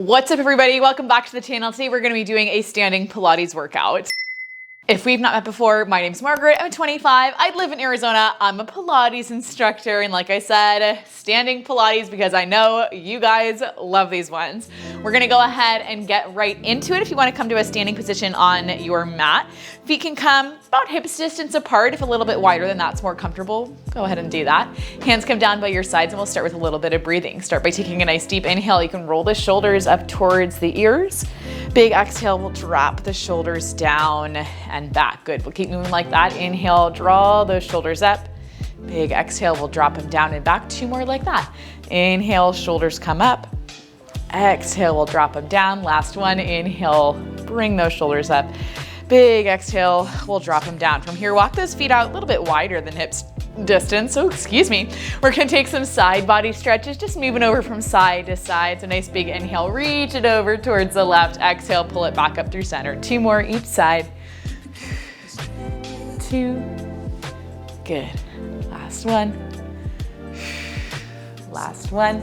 What's up everybody? Welcome back to the channel. Today we're going to be doing a standing Pilates workout. If we've not met before, my name's Margaret. I'm 25. I live in Arizona. I'm a Pilates instructor, and like I said, standing Pilates because I know you guys love these ones. We're gonna go ahead and get right into it. If you want to come to a standing position on your mat, feet can come about hips distance apart. If a little bit wider than that's more comfortable, go ahead and do that. Hands come down by your sides, and we'll start with a little bit of breathing. Start by taking a nice deep inhale. You can roll the shoulders up towards the ears. Big exhale, we'll drop the shoulders down and back. Good, we'll keep moving like that. Inhale, draw those shoulders up. Big exhale, we'll drop them down and back. Two more like that. Inhale, shoulders come up. Exhale, we'll drop them down. Last one, inhale, bring those shoulders up. Big exhale, we'll drop them down. From here, walk those feet out a little bit wider than hips distance. Oh, excuse me. We're gonna take some side body stretches, just moving over from side to side. So nice big inhale, reach it over towards the left. Exhale, pull it back up through center. Two more each side. Two. Good. Last one. Last one.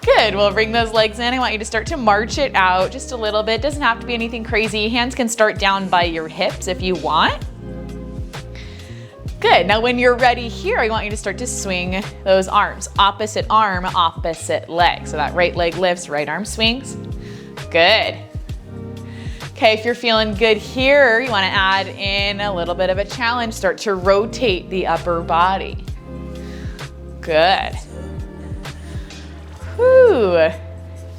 Good, we'll bring those legs in. I want you to start to march it out just a little bit. Doesn't have to be anything crazy. Hands can start down by your hips if you want. Good, now when you're ready here, I want you to start to swing those arms. Opposite arm, opposite leg. So that right leg lifts, right arm swings. Good. Okay, if you're feeling good here, you wanna add in a little bit of a challenge. Start to rotate the upper body. Good. Whew.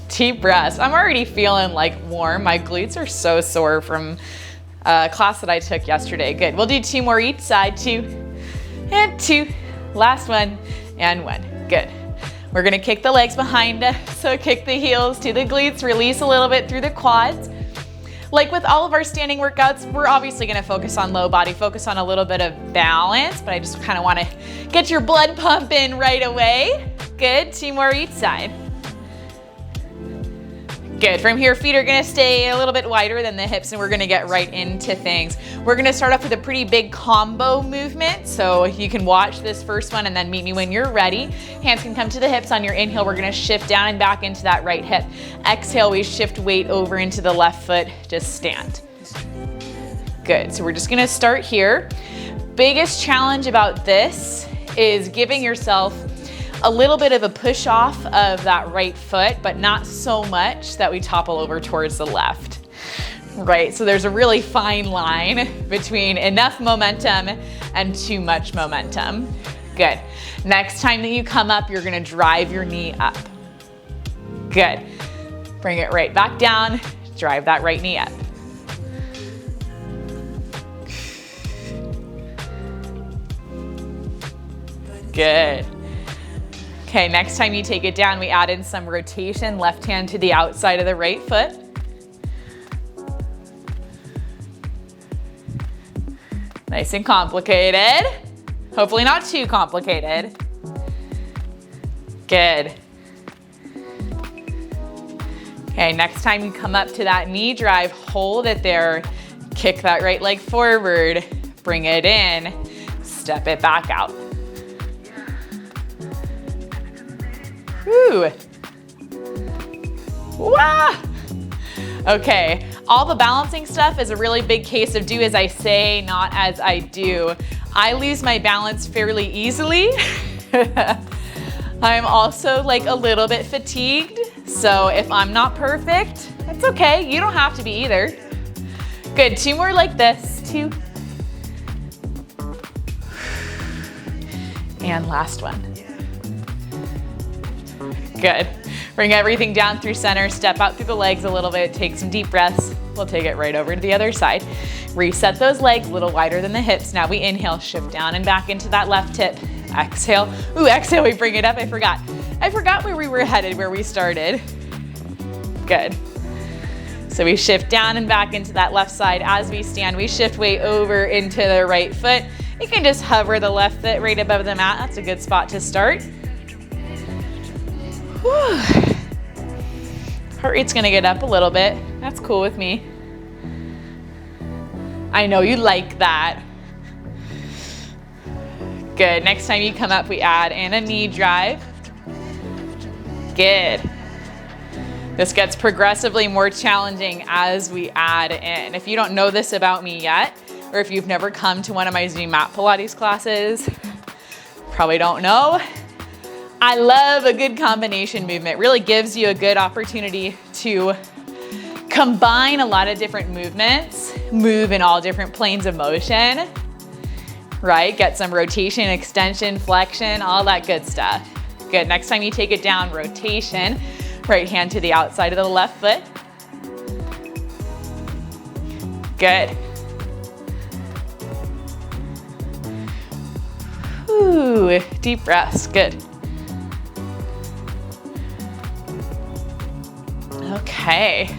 Deep breaths. I'm already feeling like warm. My glutes are so sore from a class that I took yesterday. Good. We'll do two more each side. Two and two. Last one and one. Good. We're gonna kick the legs behind us. So kick the heels to the glutes. Release a little bit through the quads. Like with all of our standing workouts, we're obviously gonna focus on low body, focus on a little bit of balance, but I just kind of wanna get your blood pumping right away. Good, two more each side. Good, from here, feet are gonna stay a little bit wider than the hips, and we're gonna get right into things. We're gonna start off with a pretty big combo movement, so you can watch this first one and then meet me when you're ready. Hands can come to the hips. On your inhale, we're gonna shift down and back into that right hip. Exhale, we shift weight over into the left foot, just stand. Good, so we're just gonna start here. Biggest challenge about this is giving yourself a little bit of a push off of that right foot, but not so much that we topple over towards the left, right? So there's a really fine line between enough momentum and too much momentum. Good. Next time that you come up, you're gonna drive your knee up. Good. Bring it right back down, drive that right knee up. Good. Okay, next time you take it down, we add in some rotation, left hand to the outside of the right foot. Nice and complicated. Hopefully not too complicated. Good. Okay, next time you come up to that knee drive, hold it there, kick that right leg forward, bring it in, step it back out. Woo! Wah! Okay, all the balancing stuff is a really big case of do as I say, not as I do. I lose my balance fairly easily. I'm also like a little bit fatigued, so if I'm not perfect, that's okay. You don't have to be either. Good, two more like this. Two. And last one. Good. Bring everything down through center, step out through the legs a little bit, take some deep breaths. We'll take it right over to the other side. Reset those legs a little wider than the hips. Now we inhale, shift down and back into that left hip. Exhale. Ooh, exhale, we bring it up. I forgot where we were headed, where we started. Good. So we shift down and back into that left side. As we stand, we shift weight over into the right foot. You can just hover the left foot right above the mat. That's a good spot to start. Whew. Heart rate's gonna get up a little bit. That's cool with me. I know you like that. Good, next time you come up, we add in a knee drive. Good. This gets progressively more challenging as we add in. If you don't know this about me yet, or if you've never come to one of my Zoom mat Pilates classes, probably don't know. I love a good combination movement. It really gives you a good opportunity to combine a lot of different movements, move in all different planes of motion, right? Get some rotation, extension, flexion, all that good stuff. Good, next time you take it down, rotation, right hand to the outside of the left foot. Good. Ooh, deep breaths, good. Okay.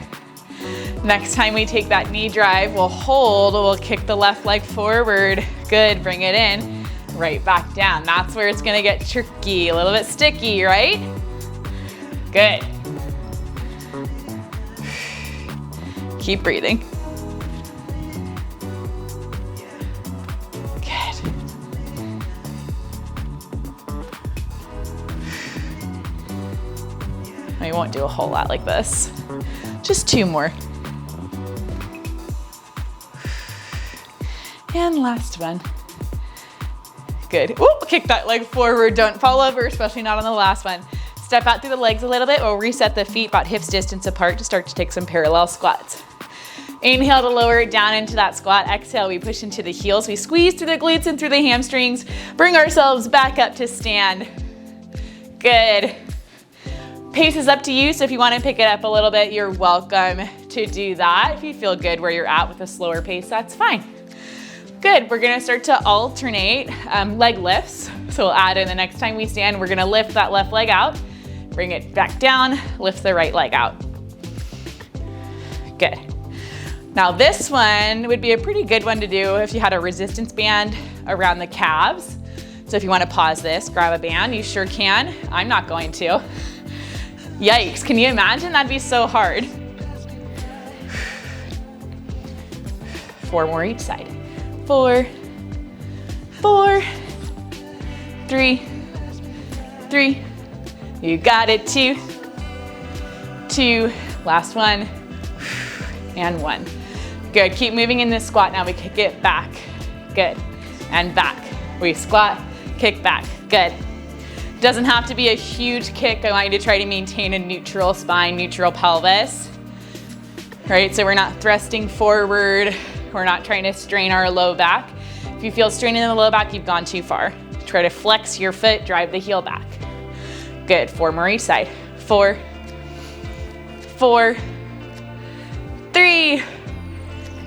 Next time we take that knee drive, we'll hold, we'll kick the left leg forward. Good, bring it in, right back down. That's where it's gonna get tricky, a little bit sticky, right? Good. Keep breathing. Good. I won't do a whole lot like this. Just 2 more. And last one. Good. Ooh, kick that leg forward. Don't fall over, especially not on the last one. Step out through the legs a little bit. We'll reset the feet about hips distance apart to start to take some parallel squats. Inhale to lower it down into that squat. Exhale, we push into the heels. We squeeze through the glutes and through the hamstrings. Bring ourselves back up to stand. Good. Pace is up to you, so if you want to pick it up a little bit, you're welcome to do that. If you feel good where you're at with a slower pace, that's fine. Good, we're gonna start to alternate leg lifts. So we'll add in the next time we stand, we're gonna lift that left leg out, bring it back down, lift the right leg out. Good. Now this one would be a pretty good one to do if you had a resistance band around the calves. So if you want to pause this, grab a band, you sure can. I'm not going to. Yikes, can you imagine? That'd be so hard. 4 more each side. 4, 4, 3, 3. You got it, 2, 2. Last one, and 1. Good, keep moving in this squat now. We kick it back, good, and back. We squat, kick back, good. Doesn't have to be a huge kick. I want you to try to maintain a neutral spine, neutral pelvis, right? So we're not thrusting forward. We're not trying to strain our low back. If you feel straining in the low back, you've gone too far. Try to flex your foot, drive the heel back. Good, 4 more each side. 4, 4, 3,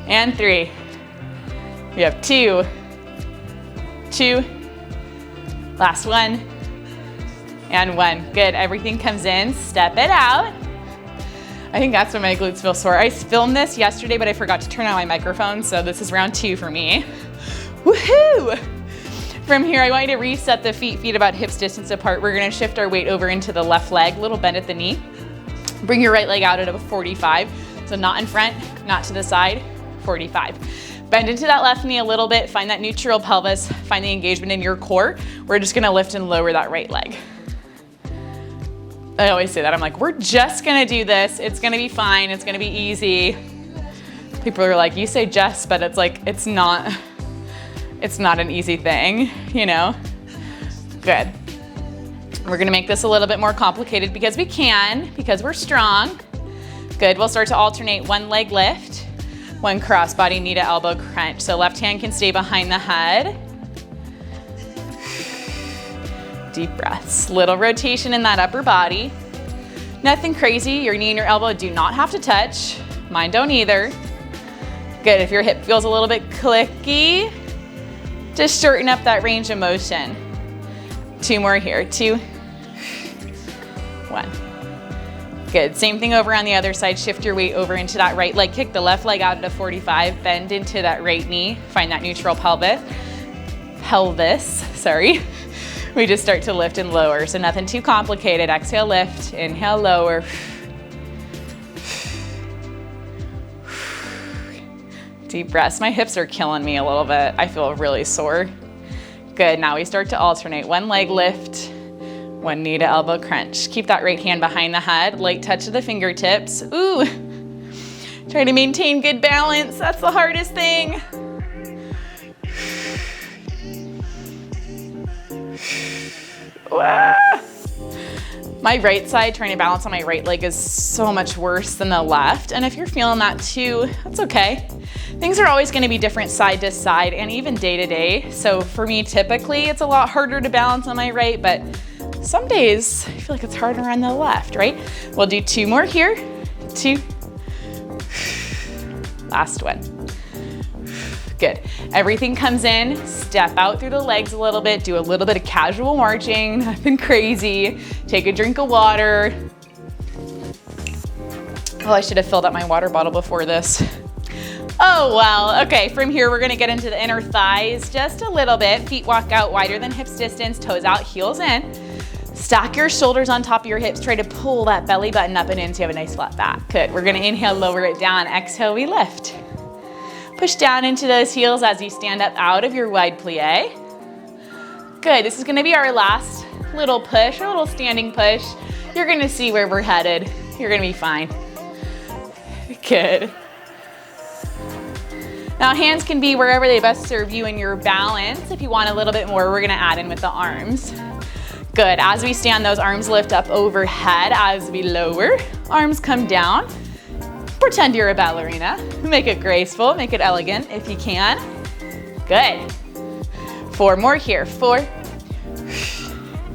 and 3. We have 2, 2, last one, and 1. Good, everything comes in, step it out. I think that's when my glutes feel sore. I filmed this yesterday, but I forgot to turn on my microphone, so this is round 2 for me. Woohoo! From here, I want you to reset the feet about hips distance apart. We're gonna shift our weight over into the left leg, little bend at the knee. Bring your right leg out at a 45. So not in front, not to the side, 45. Bend into that left knee a little bit, find that neutral pelvis, find the engagement in your core. We're just gonna lift and lower that right leg. I always say that, I'm like, we're just gonna do this. It's gonna be fine, it's gonna be easy. People are like, you say just, but it's like, it's not an easy thing, you know? Good. We're gonna make this a little bit more complicated because we can, because we're strong. Good, we'll start to alternate 1 leg lift, 1 crossbody knee to elbow crunch. So left hand can stay behind the head. Deep breaths, little rotation in that upper body. Nothing crazy, your knee and your elbow do not have to touch. Mine don't either. Good, if your hip feels a little bit clicky, just shorten up that range of motion. 2 more here, 2, 1. Good, same thing over on the other side. Shift your weight over into that right leg. Kick the left leg out at a 45. Bend into that right knee. Find that neutral pelvis. We just start to lift and lower. So nothing too complicated. Exhale, lift. Inhale, lower. Deep breaths. My hips are killing me a little bit. I feel really sore. Good, now we start to alternate. 1 leg lift, One knee to elbow crunch. Keep that right hand behind the head, light touch of the fingertips. Ooh, try to maintain good balance. That's the hardest thing. My right side, trying to balance on my right leg, is so much worse than the left. And if you're feeling that too, that's okay. Things are always going to be different side to side and even day to day. So for me, typically, it's a lot harder to balance on my right, but some days I feel like it's harder on the left, right? We'll do 2 more here. 2. Last one. Good. Everything comes in, step out through the legs a little bit, do a little bit of casual marching, nothing crazy. Take a drink of water. Oh, I should have filled up my water bottle before this. Oh, well, okay, from here we're gonna get into the inner thighs just a little bit. Feet walk out wider than hips distance, toes out, heels in. Stack your shoulders on top of your hips, try to pull that belly button up and in so you have a nice flat back. Good, we're gonna inhale, lower it down, exhale, we lift. Push down into those heels as you stand up out of your wide plie. Good, this is gonna be our last little push, or little standing push. You're gonna see where we're headed. You're gonna be fine. Good. Now hands can be wherever they best serve you in your balance. If you want a little bit more, we're gonna add in with the arms. Good, as we stand, those arms lift up overhead. As we lower, arms come down. Pretend you're a ballerina. Make it graceful, make it elegant if you can. Good. 4 more here. 4,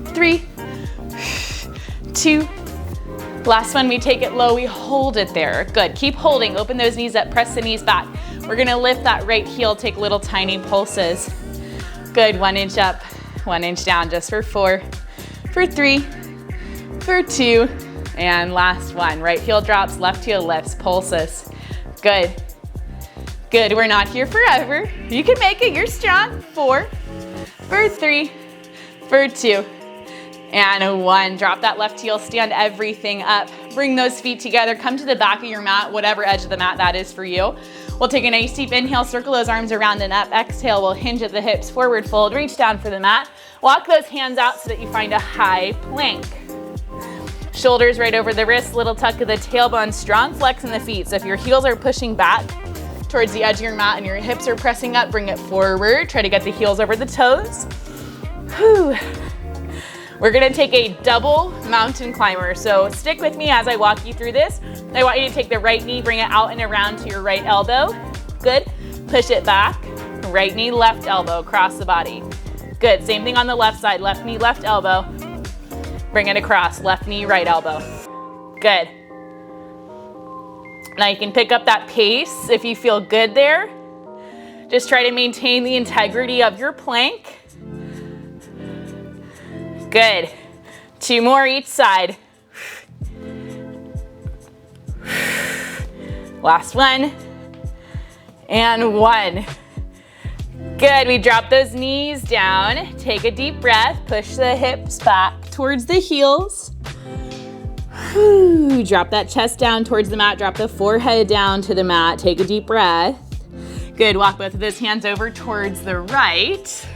3, 2. Last one, we take it low, we hold it there. Good, keep holding, open those knees up, press the knees back. We're gonna lift that right heel, take little tiny pulses. Good, 1 inch up, 1 inch down, just for 4, for 3, for 2, and last one. Right heel drops, left heel lifts, pulses. Good. Good, we're not here forever. You can make it, you're strong. 4, for 3, for 2, and 1. Drop that left heel, stand everything up. Bring those feet together, come to the back of your mat, whatever edge of the mat that is for you. We'll take a nice deep inhale, circle those arms around and up. Exhale, we'll hinge at the hips, forward fold, reach down for the mat. Walk those hands out so that you find a high plank. Shoulders right over the wrists, little tuck of the tailbone, strong flex in the feet. So if your heels are pushing back towards the edge of your mat and your hips are pressing up, bring it forward. Try to get the heels over the toes. Whew. We're gonna take a double mountain climber. So stick with me as I walk you through this. I want you to take the right knee, bring it out and around to your right elbow. Good, push it back. Right knee, left elbow, across the body. Good, same thing on the left side, left knee, left elbow. Bring it across, left knee, right elbow. Good. Now you can pick up that pace if you feel good there. Just try to maintain the integrity of your plank. Good. 2 more each side. Last one. And 1. Good, we drop those knees down. Take a deep breath, push the hips back towards the heels. Whew. Drop that chest down towards the mat, drop the forehead down to the mat. Take a deep breath. Good, walk both of those hands over towards the right.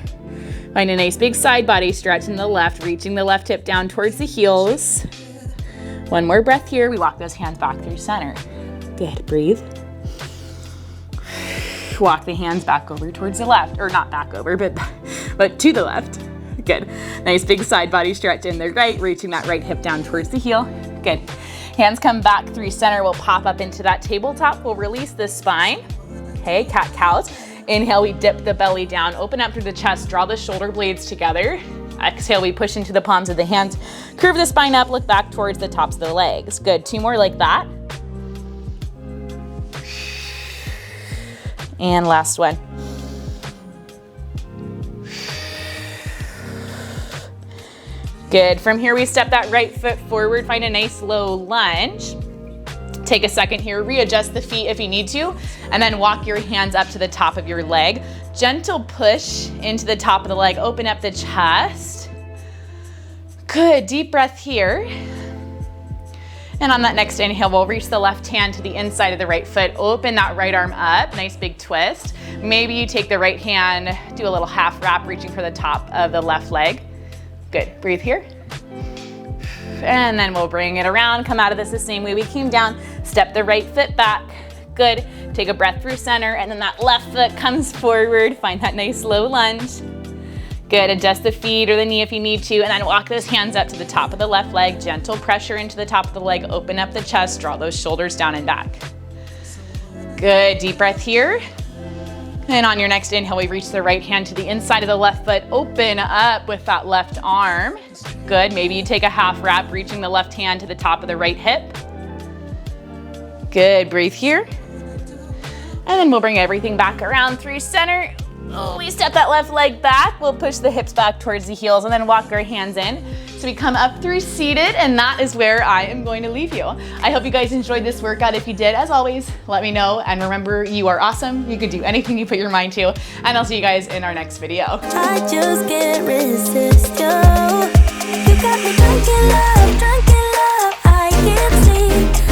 Find a nice big side body stretch in the left, reaching the left hip down towards the heels. 1 more breath here. We walk those hands back through center. Good, breathe. Walk the hands back over towards the left, or not back over, but to the left. Good. Nice big side body stretch in the right, reaching that right hip down towards the heel. Good. Hands come back through center. We'll pop up into that tabletop. We'll release the spine. Okay, cat-cows. Inhale, we dip the belly down, open up through the chest, draw the shoulder blades together. Exhale, we push into the palms of the hands, curve the spine up, look back towards the tops of the legs. Good, 2 more like that. And last one. Good, from here we step that right foot forward, find a nice low lunge. Take a second here, readjust the feet if you need to, and then walk your hands up to the top of your leg. Gentle push into the top of the leg, open up the chest. Good, deep breath here. And on that next inhale, we'll reach the left hand to the inside of the right foot, open that right arm up, nice big twist. Maybe you take the right hand, do a little half wrap, reaching for the top of the left leg. Good, breathe here. And then we'll bring it around, come out of this the same way we came down, step the right foot back. Good. Take a breath through center, and then that left foot comes forward. Find that nice low lunge. Good. Adjust the feet or the knee if you need to, and then walk those hands up to the top of the left leg. Gentle pressure into the top of the leg. Open up the chest. Draw those shoulders down and back. Good. Deep breath here. And on your next inhale, we reach the right hand to the inside of the left foot. Open up with that left arm. Good. Maybe you take a half wrap, reaching the left hand to the top of the right hip. Good. Breathe here. And then we'll bring everything back around through center. We step that left leg back. We'll push the hips back towards the heels and then walk our hands in. So we come up through seated, and that is where I am going to leave you. I hope you guys enjoyed this workout. If you did, as always, let me know. And remember, you are awesome. You can do anything you put your mind to. And I'll see you guys in our next video. I just can't resist you. You got me drunk in love, I can't sleep.